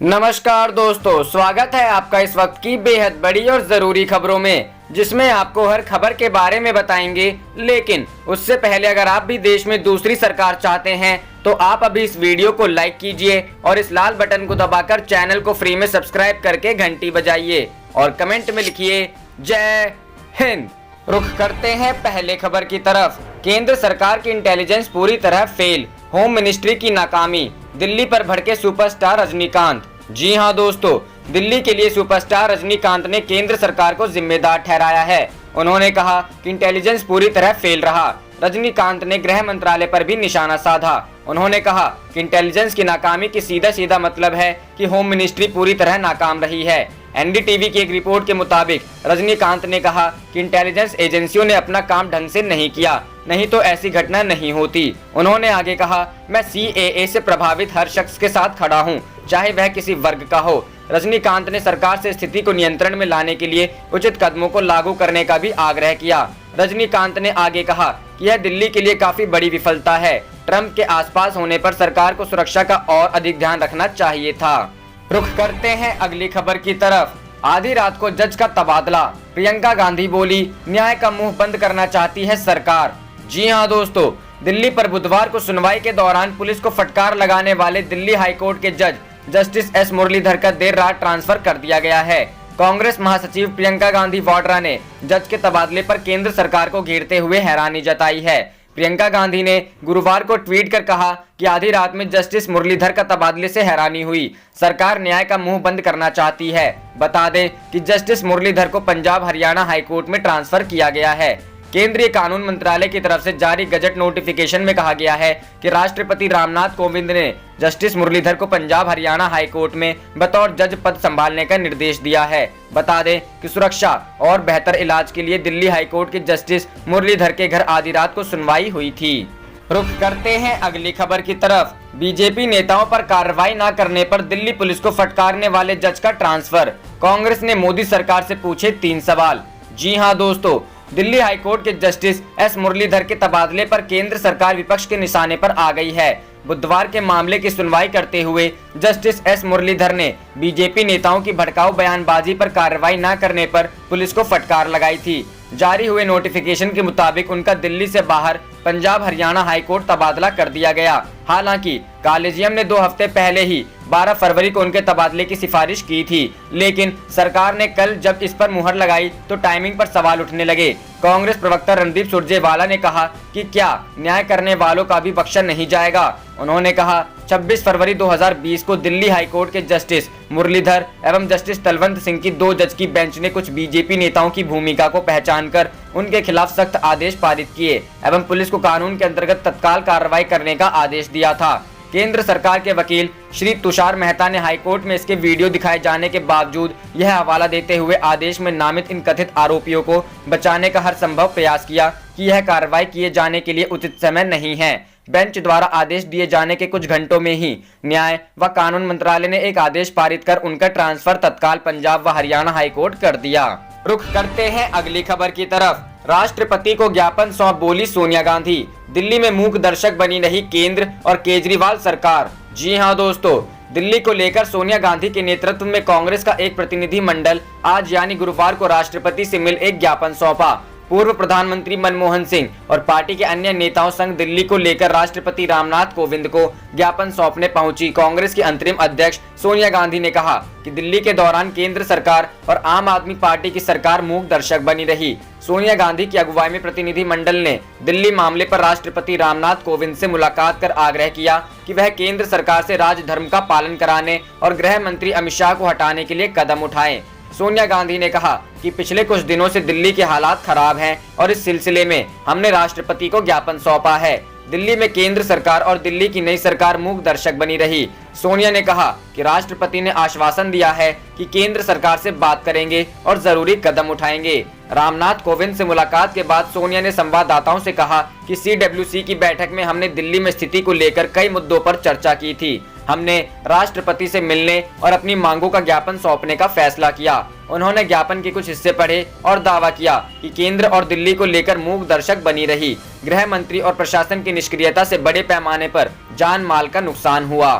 नमस्कार दोस्तों, स्वागत है आपका इस वक्त की बेहद बड़ी और ज़रूरी खबरों में, जिसमें आपको हर खबर के बारे में बताएंगे। लेकिन उससे पहले अगर आप भी देश में दूसरी सरकार चाहते हैं तो आप अभी इस वीडियो को लाइक कीजिए और इस लाल बटन को दबाकर चैनल को फ्री में सब्सक्राइब करके घंटी बजाइए और कमेंट में लिखिए जय हिंद। रुख करते हैं पहले खबर की तरफ। केंद्र सरकार की इंटेलिजेंस पूरी तरह फेल, होम मिनिस्ट्री की नाकामी, दिल्ली पर भड़के सुपरस्टार रजनीकांत। जी हां दोस्तों, दिल्ली के लिए सुपरस्टार रजनीकांत ने केंद्र सरकार को जिम्मेदार ठहराया है। उन्होंने कहा कि इंटेलिजेंस पूरी तरह फेल रहा। रजनीकांत ने गृह मंत्रालय पर भी निशाना साधा। उन्होंने कहा कि इंटेलिजेंस की नाकामी की सीधा सीधा मतलब है कि होम मिनिस्ट्री पूरी तरह नाकाम रही है। एनडीटीवी की एक रिपोर्ट के मुताबिक रजनीकांत ने कहा कि इंटेलिजेंस एजेंसियों ने अपना काम ढंग से नहीं किया, नहीं तो ऐसी घटना नहीं होती। उन्होंने आगे कहा, मैं सीएए से प्रभावित हर शख्स के साथ खड़ा हूं, चाहे वह किसी वर्ग का हो। रजनीकांत ने सरकार से स्थिति को नियंत्रण में लाने के लिए उचित कदमों को लागू करने का भी आग्रह किया। रजनीकांत ने आगे कहा कि यह दिल्ली के लिए काफी बड़ी विफलता है। ट्रंप के आसपास होने पर सरकार को सुरक्षा का और अधिक ध्यान रखना चाहिए था। रुख करते हैं अगली खबर की तरफ। आधी रात को जज का तबादला, प्रियंका गांधी बोली, न्याय का मुंह बंद करना चाहती है सरकार। जी हां दोस्तों, दिल्ली पर बुधवार को सुनवाई के दौरान पुलिस को फटकार लगाने वाले दिल्ली हाईकोर्ट के जज जस्टिस एस मुरलीधर का देर रात ट्रांसफर कर दिया गया है। कांग्रेस महासचिव प्रियंका गांधी वाड्रा ने जज के तबादले पर केंद्र सरकार को घेरते हुए हैरानी जताई है। प्रियंका गांधी ने गुरुवार को ट्वीट कर कहा कि आधी रात में जस्टिस मुरलीधर का तबादले से हैरानी हुई। सरकार न्याय का मुंह बंद करना चाहती है। बता दें कि जस्टिस मुरलीधर को पंजाब हरियाणा हाईकोर्ट में ट्रांसफर किया गया है। केंद्रीय कानून मंत्रालय की तरफ से जारी गजट नोटिफिकेशन में कहा गया है कि राष्ट्रपति रामनाथ कोविंद ने जस्टिस मुरलीधर को पंजाब हरियाणा हाईकोर्ट में बतौर जज पद संभालने का निर्देश दिया है। बता दें कि सुरक्षा और बेहतर इलाज के लिए दिल्ली हाईकोर्ट के जस्टिस मुरलीधर के घर आधी रात को सुनवाई हुई थी। रुख करते हैं अगली खबर की तरफ। बीजेपी नेताओं पर कार्रवाई न करने पर दिल्ली पुलिस को फटकारने वाले जज का ट्रांसफर। कांग्रेस ने मोदी सरकार से पूछे 3 सवाल। जी हां दोस्तों, दिल्ली हाईकोर्ट के जस्टिस एस मुरलीधर के तबादले पर केंद्र सरकार विपक्ष के निशाने पर आ गई है। बुधवार के मामले की सुनवाई करते हुए जस्टिस एस मुरलीधर ने बीजेपी नेताओं की भड़काऊ बयानबाजी पर कार्रवाई न करने पर पुलिस को फटकार लगाई थी। जारी हुए नोटिफिकेशन के मुताबिक उनका दिल्ली से बाहर पंजाब हरियाणा हाईकोर्ट तबादला कर दिया गया। हालांकि कॉलेजियम ने 2 हफ्ते पहले ही 12 फरवरी को उनके तबादले की सिफारिश की थी, लेकिन सरकार ने कल जब इस पर मुहर लगाई तो टाइमिंग पर सवाल उठने लगे। कांग्रेस प्रवक्ता रणदीप सुरजेवाला ने कहा कि क्या न्याय करने वालों का भी बख्शा नहीं जाएगा। उन्होंने कहा 26 फरवरी 2020 को दिल्ली हाईकोर्ट के जस्टिस मुरलीधर एवं जस्टिस तलवंत सिंह की 2 जज की बेंच ने कुछ बीजेपी नेताओं की भूमिका को पहचान कर उनके खिलाफ सख्त आदेश पारित किए एवं पुलिस को कानून के अंतर्गत तत्काल कार्रवाई करने का आदेश दिया था। केंद्र सरकार के वकील श्री तुषार मेहता ने हाईकोर्ट में इसके वीडियो दिखाए जाने के बावजूद यह हवाला देते हुए आदेश में नामित इन कथित आरोपियों को बचाने का हर संभव प्रयास किया कि यह कार्रवाई किए जाने के लिए उचित समय नहीं है। बेंच द्वारा आदेश दिए जाने के कुछ घंटों में ही न्याय व कानून मंत्रालय ने एक आदेश पारित कर उनका ट्रांसफर तत्काल पंजाब व हरियाणा हाईकोर्ट कर दिया। रुख करते हैं अगली खबर की तरफ। राष्ट्रपति को ज्ञापन सौंप बोली सोनिया गांधी, दिल्ली में मूक दर्शक बनी रही केंद्र और केजरीवाल सरकार। जी हां दोस्तों, दिल्ली को लेकर सोनिया गांधी के नेतृत्व में कांग्रेस का एक प्रतिनिधि मंडल आज यानी गुरुवार को राष्ट्रपति से मिल एक ज्ञापन सौंपा। पूर्व प्रधानमंत्री मनमोहन सिंह और पार्टी के अन्य नेताओं संग दिल्ली को लेकर राष्ट्रपति रामनाथ कोविंद को ज्ञापन सौंपने पहुंची कांग्रेस की अंतरिम अध्यक्ष सोनिया गांधी ने कहा कि दिल्ली के दौरान केंद्र सरकार और आम आदमी पार्टी की सरकार मूक दर्शक बनी रही। सोनिया गांधी की अगुवाई में प्रतिनिधि मंडल ने दिल्ली मामले पर राष्ट्रपति रामनाथ कोविंद से मुलाकात कर आग्रह किया कि वह केंद्र सरकार से राजधर्म का पालन कराने और गृह मंत्री अमित शाह को हटाने के लिए कदम उठाएं। सोनिया गांधी ने कहा कि पिछले कुछ दिनों से दिल्ली के हालात खराब हैं और इस सिलसिले में हमने राष्ट्रपति को ज्ञापन सौंपा है। दिल्ली में केंद्र सरकार और दिल्ली की नई सरकार मूक दर्शक बनी रही। सोनिया ने कहा कि राष्ट्रपति ने आश्वासन दिया है कि केंद्र सरकार से बात करेंगे और जरूरी कदम उठाएंगे। रामनाथ कोविंद से मुलाकात के बाद सोनिया ने संवाददाताओं से कहा कि सीडब्ल्यूसी की बैठक में हमने दिल्ली में स्थिति को लेकर कई मुद्दों पर चर्चा की थी। हमने राष्ट्रपति से मिलने और अपनी मांगों का ज्ञापन सौंपने का फैसला किया। उन्होंने ज्ञापन के कुछ हिस्से पढ़े और दावा किया कि केंद्र और दिल्ली को लेकर मूक दर्शक बनी रही। गृह मंत्री और प्रशासन की निष्क्रियता से बड़े पैमाने पर जान माल का नुकसान हुआ।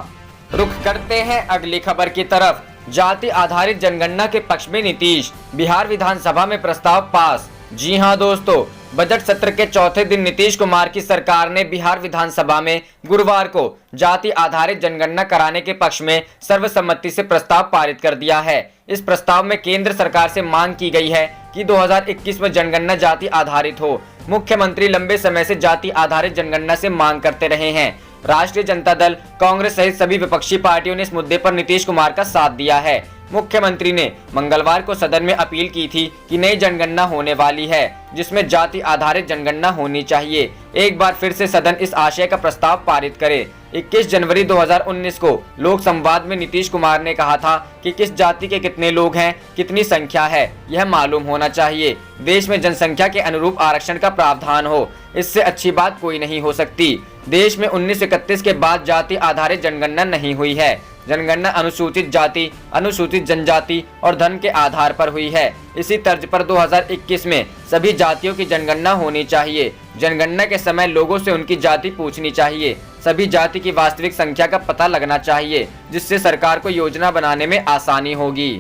रुख करते हैं अगली खबर की तरफ। जाति आधारित जनगणना के पक्ष में नीतीश, बिहार विधानसभा में प्रस्ताव पास। जी हां दोस्तों, बजट सत्र के चौथे दिन नीतीश कुमार की सरकार ने बिहार विधानसभा में गुरुवार को जाति आधारित जनगणना कराने के पक्ष में सर्वसम्मति से प्रस्ताव पारित कर दिया है। इस प्रस्ताव में केंद्र सरकार से मांग की गई है कि 2021 में जनगणना जाति आधारित हो। मुख्यमंत्री लंबे समय से जाति आधारित जनगणना से मांग करते रहे हैं। राष्ट्रीय जनता दल, कांग्रेस सहित सभी विपक्षी पार्टियों ने इस मुद्दे पर नीतीश कुमार का साथ दिया है। मुख्यमंत्री ने मंगलवार को सदन में अपील की थी कि नई जनगणना होने वाली है जिसमें जाति आधारित जनगणना होनी चाहिए। एक बार फिर से सदन इस आशय का प्रस्ताव पारित करे। 21 जनवरी 2019 को लोक संवाद में नीतीश कुमार ने कहा था कि किस जाति के कितने लोग हैं, कितनी संख्या है, यह मालूम होना चाहिए। देश में जनसंख्या के अनुरूप आरक्षण का प्रावधान हो, इससे अच्छी बात कोई नहीं हो सकती। देश में 1931 के बाद जाति आधारित जनगणना नहीं हुई है। जनगणना अनुसूचित जाति, अनुसूचित जनजाति और धन के आधार पर हुई है। इसी तर्ज पर 2021 में सभी जातियों की जनगणना होनी चाहिए। जनगणना के समय लोगों से उनकी जाति पूछनी चाहिए। सभी जाति की वास्तविक संख्या का पता लगना चाहिए, जिससे सरकार को योजना बनाने में आसानी होगी।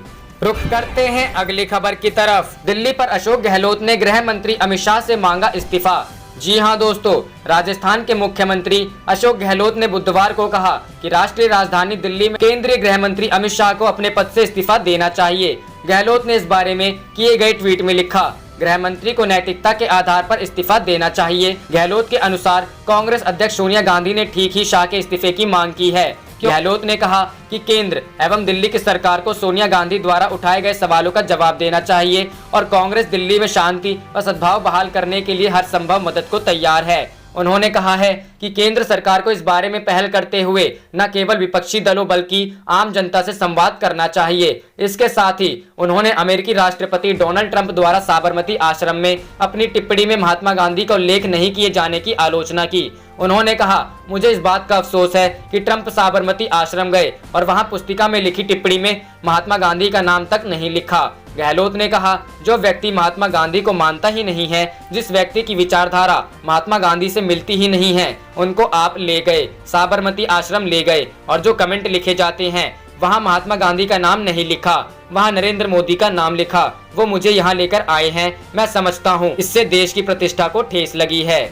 रुख करते हैं अगली खबर की तरफ। दिल्ली पर अशोक गहलोत ने गृह मंत्री अमित शाह से मांगा इस्तीफा। जी हां दोस्तों, राजस्थान के मुख्यमंत्री अशोक गहलोत ने बुधवार को कहा कि राष्ट्रीय राजधानी दिल्ली में केंद्रीय गृह मंत्री अमित शाह को अपने पद से इस्तीफा देना चाहिए। गहलोत ने इस बारे में किए गए ट्वीट में लिखा, गृह मंत्री को नैतिकता के आधार पर इस्तीफा देना चाहिए। गहलोत के अनुसार कांग्रेस अध्यक्ष सोनिया गांधी ने ठीक ही शाह के इस्तीफे की मांग की है। गहलोत ने कहा कि केंद्र एवं दिल्ली की सरकार को सोनिया गांधी द्वारा उठाए गए सवालों का जवाब देना चाहिए और कांग्रेस दिल्ली में शांति व सद्भाव बहाल करने के लिए हर संभव मदद को तैयार है। उन्होंने कहा है कि केंद्र सरकार को इस बारे में पहल करते हुए न केवल विपक्षी दलों बल्कि आम जनता से संवाद करना चाहिए। इसके साथ ही उन्होंने अमेरिकी राष्ट्रपति डोनाल्ड ट्रंप द्वारा साबरमती आश्रम में अपनी टिप्पणी में महात्मा गांधी का उल्लेख नहीं किए जाने की आलोचना की। उन्होंने कहा, मुझे इस बात का अफसोस है कि ट्रंप साबरमती आश्रम गए और वहां पुस्तिका में लिखी टिप्पणी में महात्मा गांधी का नाम तक नहीं लिखा। गहलोत ने कहा, जो व्यक्ति महात्मा गांधी को मानता ही नहीं है, जिस व्यक्ति की विचारधारा महात्मा गांधी से मिलती ही नहीं है, उनको आप ले गए, साबरमती आश्रम ले गए और जो कमेंट लिखे जाते हैं वहां महात्मा गांधी का नाम नहीं लिखा, वहां नरेंद्र मोदी का नाम लिखा, वो मुझे यहाँ लेकर आए हैं। मैं समझता हूँ इससे देश की प्रतिष्ठा को ठेस लगी है।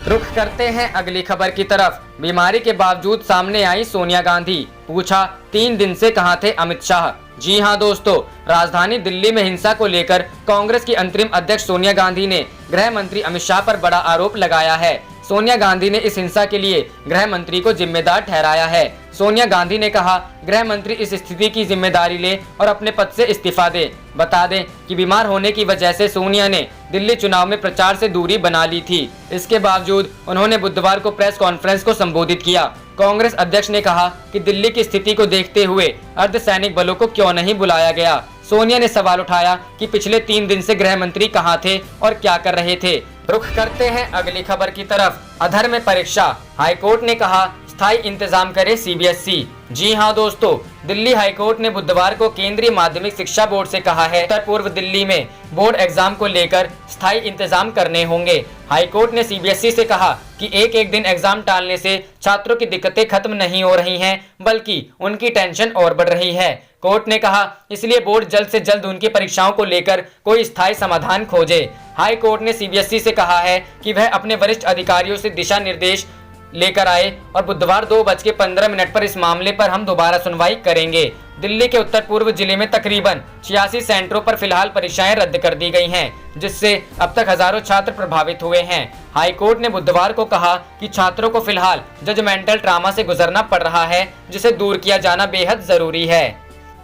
रुख करते हैं अगली खबर की तरफ। बीमारी के बावजूद सामने आई सोनिया गांधी, पूछा 3 दिन से कहां थे अमित शाह। जी हां दोस्तों, राजधानी दिल्ली में हिंसा को लेकर कांग्रेस की अंतरिम अध्यक्ष सोनिया गांधी ने गृह मंत्री अमित शाह पर बड़ा आरोप लगाया है। सोनिया गांधी ने इस हिंसा के लिए गृह मंत्री को जिम्मेदार ठहराया है। सोनिया गांधी ने कहा, गृह मंत्री इस स्थिति की जिम्मेदारी ले और अपने पद से इस्तीफा दे। बता दें कि बीमार होने की वजह से सोनिया ने दिल्ली चुनाव में प्रचार से दूरी बना ली थी। इसके बावजूद उन्होंने बुधवार को प्रेस कॉन्फ्रेंस को संबोधित किया। कांग्रेस अध्यक्ष ने कहा कि दिल्ली की स्थिति को देखते हुए अर्धसैनिक बलों को क्यों नहीं बुलाया गया। सोनिया ने सवाल उठाया कि पिछले 3 दिन से गृह मंत्री कहां थे और क्या कर रहे थे। रुख करते हैं अगली खबर की तरफ। अधर में परीक्षा, हाईकोर्ट ने कहा स्थायी इंतजाम करे सीबीएसई। जी हां दोस्तों, दिल्ली हाईकोर्ट ने बुधवार को केंद्रीय माध्यमिक शिक्षा बोर्ड से कहा है उत्तर पूर्व दिल्ली में बोर्ड एग्जाम को लेकर स्थायी इंतजाम करने होंगे। हाईकोर्ट ने सीबीएसई से कहा कि एक दिन एग्जाम टालने से छात्रों की दिक्कतें खत्म नहीं हो रही हैं, बल्कि उनकी टेंशन और बढ़ रही है। कोर्ट ने कहा इसलिए बोर्ड जल्द से जल्द उनकी परीक्षाओं को लेकर कोई स्थायी समाधान खोजे। हाई कोर्ट ने सीबीएसई से कहा है कि वह अपने वरिष्ठ अधिकारियों से दिशा निर्देश लेकर आए और बुधवार 2:15 पर इस मामले पर हम दोबारा सुनवाई करेंगे। दिल्ली के उत्तर पूर्व जिले में तकरीबन 86 सेंटरों पर फिलहाल परीक्षाएं रद्द कर दी गई हैं, जिससे अब तक हजारों छात्र प्रभावित हुए हैं। हाई कोर्ट ने बुधवार को कहा कि छात्रों को फिलहाल जजमेंटल ट्रामा से गुजरना पड़ रहा है, जिसे दूर किया जाना बेहद जरूरी है।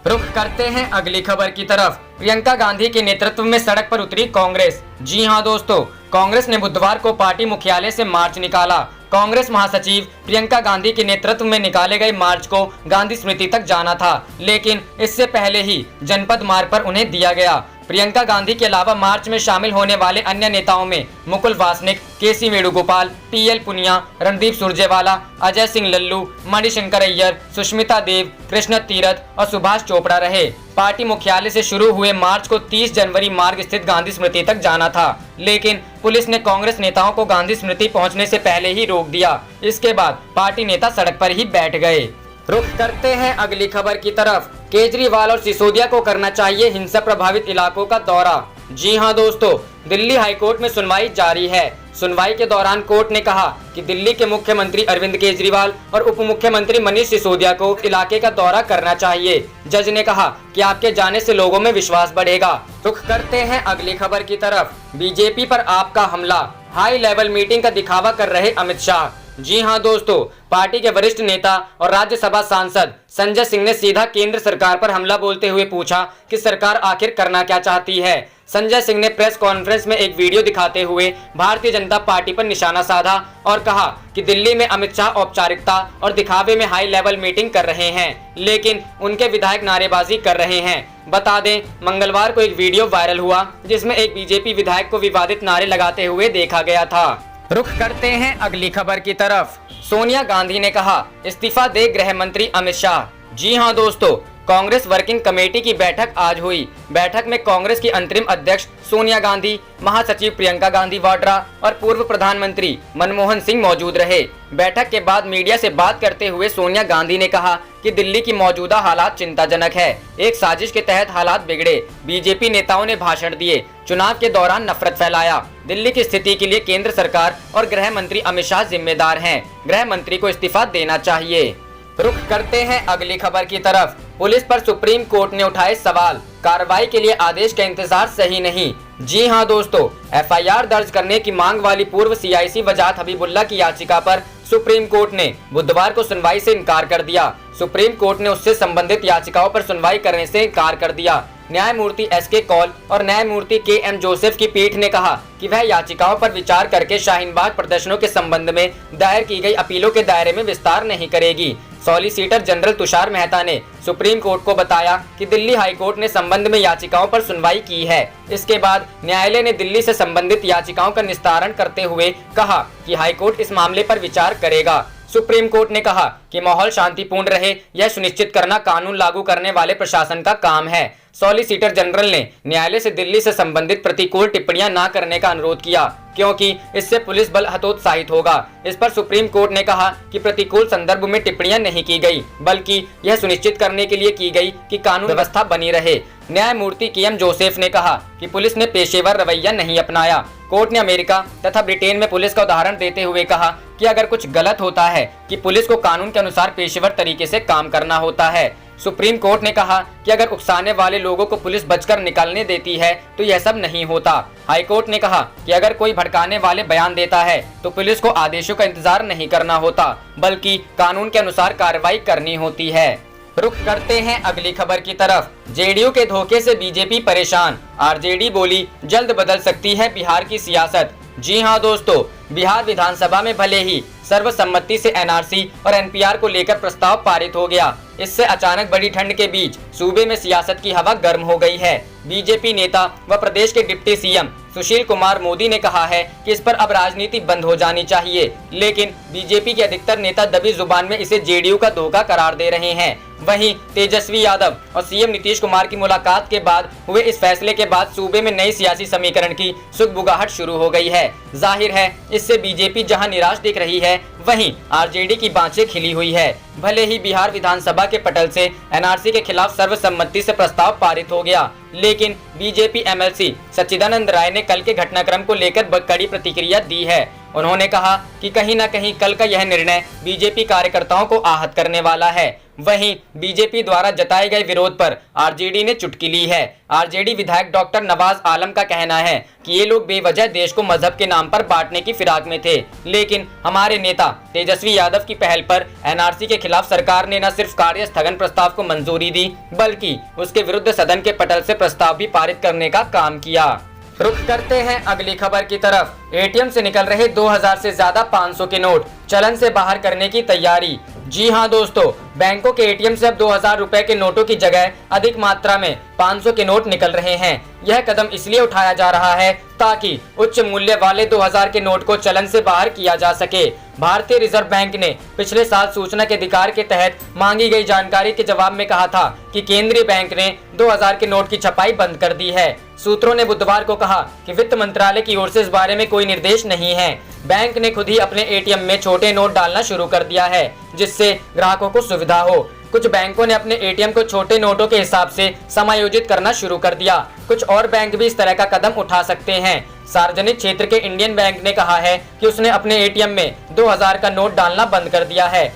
रुख करते हैं अगली खबर की तरफ। प्रियंका गांधी के नेतृत्व में सड़क पर उतरी कांग्रेस। जी हां दोस्तों, कांग्रेस ने बुधवार को पार्टी मुख्यालय से मार्च निकाला। कांग्रेस महासचिव प्रियंका गांधी के नेतृत्व में निकाले गए मार्च को गांधी स्मृति तक जाना था, लेकिन इससे पहले ही जनपद मार्ग पर उन्हें दिया गया। प्रियंका गांधी के अलावा मार्च में शामिल होने वाले अन्य नेताओं में मुकुल वासनिक, केसी वेणुगोपाल, टीएल पुनिया, रणदीप सुरजेवाला, अजय सिंह लल्लू, मणिशंकर अय्यर, सुष्मिता देव, कृष्ण तीरथ और सुभाष चोपड़ा रहे। पार्टी मुख्यालय से शुरू हुए मार्च को 30 जनवरी मार्ग स्थित गांधी स्मृति तक जाना था, लेकिन पुलिस ने कांग्रेस नेताओं को गांधी स्मृति पहुंचने से पहले ही रोक दिया। इसके बाद पार्टी नेता सड़क पर ही बैठ गए। रुख करते हैं अगली खबर की तरफ। केजरीवाल और सिसोदिया को करना चाहिए हिंसा प्रभावित इलाकों का दौरा। जी हां दोस्तों, दिल्ली हाईकोर्ट में सुनवाई जारी है। सुनवाई के दौरान कोर्ट ने कहा कि दिल्ली के मुख्यमंत्री अरविंद केजरीवाल और उप मुख्यमंत्री मनीष सिसोदिया को इलाके का दौरा करना चाहिए। जज ने कहा कि आपके जाने से लोगों में विश्वास बढ़ेगा। रुख करते हैं अगली खबर की तरफ। बीजेपी पर आपका हमला, हाई लेवल मीटिंग का दिखावा कर रहे अमित शाह। जी हां दोस्तों, पार्टी के वरिष्ठ नेता और राज्यसभा सांसद संजय सिंह ने सीधा केंद्र सरकार पर हमला बोलते हुए पूछा कि सरकार आखिर करना क्या चाहती है। संजय सिंह ने प्रेस कॉन्फ्रेंस में एक वीडियो दिखाते हुए भारतीय जनता पार्टी पर निशाना साधा और कहा कि दिल्ली में अमित शाह औपचारिकता और दिखावे में हाई लेवल मीटिंग कर रहे हैं, लेकिन उनके विधायक नारेबाजी कर रहे हैं। बता दें, मंगलवार को एक वीडियो वायरल हुआ जिसमें एक बीजेपी विधायक को विवादित नारे लगाते हुए देखा गया था। रुख करते हैं अगली खबर की तरफ। सोनिया गांधी ने कहा इस्तीफा दे गृह मंत्री अमित शाह। जी हां दोस्तों, कांग्रेस वर्किंग कमेटी की बैठक आज हुई। बैठक में कांग्रेस की अंतरिम अध्यक्ष सोनिया गांधी, महासचिव प्रियंका गांधी वाड्रा और पूर्व प्रधानमंत्री मनमोहन सिंह मौजूद रहे। बैठक के बाद मीडिया से बात करते हुए सोनिया गांधी ने कहा कि दिल्ली की मौजूदा हालात चिंताजनक है। एक साजिश के तहत हालात बिगड़े। बीजेपी नेताओं ने भाषण दिए, चुनाव के दौरान नफरत फैलाया। दिल्ली की स्थिति के लिए केंद्र सरकार और गृह मंत्री अमित शाह जिम्मेदार हैं। गृह मंत्री को इस्तीफा देना चाहिए। रुख करते हैं अगली खबर की तरफ। पुलिस पर सुप्रीम कोर्ट ने उठाए सवाल, कार्रवाई के लिए आदेश का इंतजार सही नहीं। जी हां दोस्तों, एफआईआर दर्ज करने की मांग वाली पूर्व सीआईसी वजाहत हबीबुल्ला की याचिका पर सुप्रीम कोर्ट ने बुधवार को सुनवाई से इनकार कर दिया। सुप्रीम कोर्ट ने उससे संबंधित याचिकाओं पर सुनवाई करने से इनकार कर दिया। न्यायमूर्ति एसके कौल और न्यायमूर्ति के.एम. जोसेफ की पीठ ने कहा कि वह याचिकाओं पर विचार करके शाहीन बाग प्रदर्शनों के संबंध में दायर की गई अपीलों के दायरे में विस्तार नहीं करेगी। सॉलिसिटर जनरल तुषार मेहता ने सुप्रीम कोर्ट को बताया कि दिल्ली हाईकोर्ट ने संबंध में याचिकाओं पर सुनवाई की है। इसके बाद न्यायालय ने दिल्ली से संबंधित याचिकाओं का निस्तारण करते हुए कहा कि हाईकोर्ट इस मामले पर विचार करेगा। सुप्रीम कोर्ट ने कहा कि माहौल शांतिपूर्ण रहे, यह सुनिश्चित करना कानून लागू करने वाले प्रशासन का काम है। सॉलिसिटर जनरल ने न्यायालय से दिल्ली से संबंधित प्रतिकूल टिप्पणियां न करने का अनुरोध किया, क्योंकि इससे पुलिस बल हतोत्साहित होगा। इस पर सुप्रीम कोर्ट ने कहा कि प्रतिकूल संदर्भ में टिप्पणियां नहीं की गई, बल्कि यह सुनिश्चित करने के लिए की गई कि कानून व्यवस्था बनी रहे। न्यायमूर्ति के.एम. जोसेफ ने कहा कि पुलिस ने पेशेवर रवैया नहीं अपनाया। कोर्ट ने अमेरिका तथा ब्रिटेन में पुलिस का उदाहरण देते हुए कहा कि अगर कुछ गलत होता है कि पुलिस को कानून के अनुसार पेशेवर तरीके से काम करना होता है। सुप्रीम कोर्ट ने कहा कि अगर उकसाने वाले लोगों को पुलिस बचकर निकालने देती है तो यह सब नहीं होता। हाईकोर्ट ने कहा कि अगर कोई भड़काने वाले बयान देता है तो पुलिस को आदेशों का इंतजार नहीं करना होता, बल्कि कानून के अनुसार कार्रवाई करनी होती है। रुख करते हैं अगली खबर की तरफ। जेडीयू के धोखे से बीजेपी परेशान, आरजेडी बोली जल्द बदल सकती है बिहार की सियासत। जी हां दोस्तों, बिहार विधानसभा में भले ही सर्वसम्मति से एनआरसी और एनपीआर को लेकर प्रस्ताव पारित हो गया, इससे अचानक बड़ी ठंड के बीच सूबे में सियासत की हवा गर्म हो गई है। बीजेपी नेता व प्रदेश के डिप्टी सीएम सुशील कुमार मोदी ने कहा है कि इस पर अब राजनीति बंद हो जानी चाहिए, लेकिन बीजेपी के अधिकतर नेता दबी जुबान में इसे जेडीयू का धोखा करार दे रहे हैं। वहीं तेजस्वी यादव और सीएम नीतीश कुमार की मुलाकात के बाद हुए इस फैसले के बाद सूबे में नई सियासी समीकरण की सुगबुगाहट शुरू हो गई है। जाहिर है इससे बीजेपी जहां निराश दिख रही है, वहीं आरजेडी की बाँछें खिली हुई है। भले ही बिहार विधानसभा के पटल से एनआरसी के खिलाफ सर्वसम्मति से प्रस्ताव पारित हो गया, लेकिन बीजेपी एमएलसी सच्चिदानंद राय ने कल के घटनाक्रम को लेकर कड़ी प्रतिक्रिया दी है। उन्होंने कहा कि कहीं न कहीं कल का यह निर्णय बीजेपी कार्यकर्ताओं को आहत करने वाला है। वहीं बीजेपी द्वारा जताए गए विरोध पर आरजेडी ने चुटकी ली है। आरजेडी विधायक डॉक्टर नवाज आलम का कहना है कि ये लोग बेवजह देश को मजहब के नाम पर बांटने की फिराक में थे, लेकिन हमारे नेता तेजस्वी यादव की पहल पर एनआरसी के खिलाफ सरकार ने न सिर्फ कार्य स्थगन प्रस्ताव को मंजूरी दी, बल्कि उसके विरुद्ध सदन के पटल से प्रस्ताव भी पारित करने का काम किया। रुख करते हैं अगली खबर की तरफ। एटीएम से निकल रहे 2000 से ज्यादा 500 के नोट चलन से बाहर करने की तैयारी। जी हां दोस्तों, बैंकों के एटीएम से अब 2000 रुपए के नोटों की जगह अधिक मात्रा में 500 के नोट निकल रहे हैं। यह कदम इसलिए उठाया जा रहा है ताकि उच्च मूल्य वाले 2000 के नोट को चलन से बाहर किया जा सके। भारतीय रिजर्व बैंक ने पिछले साल सूचना के अधिकार के तहत मांगी गई जानकारी के जवाब में कहा था कि केंद्रीय बैंक ने 2000 के नोट की छपाई बंद कर दी है। सूत्रों ने बुधवार को कहा कि वित्त मंत्रालय की ओर से इस बारे में कोई निर्देश नहीं है। बैंक ने खुद ही अपने एटीएम में छोटे नोट डालना शुरू कर दिया है, जिससे ग्राहकों को सुविधा हो। कुछ बैंकों ने अपने एटीएम को छोटे नोटों के हिसाब से समायोजित करना शुरू कर दिया। कुछ और बैंक भी इस तरह का कदम उठा सकते हैं। सार्वजनिक क्षेत्र के इंडियन बैंक ने कहा है कि उसने अपने एटीएम में 2000 का नोट डालना बंद कर दिया है।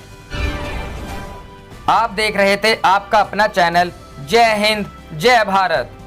आप देख रहे थे आपका अपना चैनल। जय हिंद, जय भारत।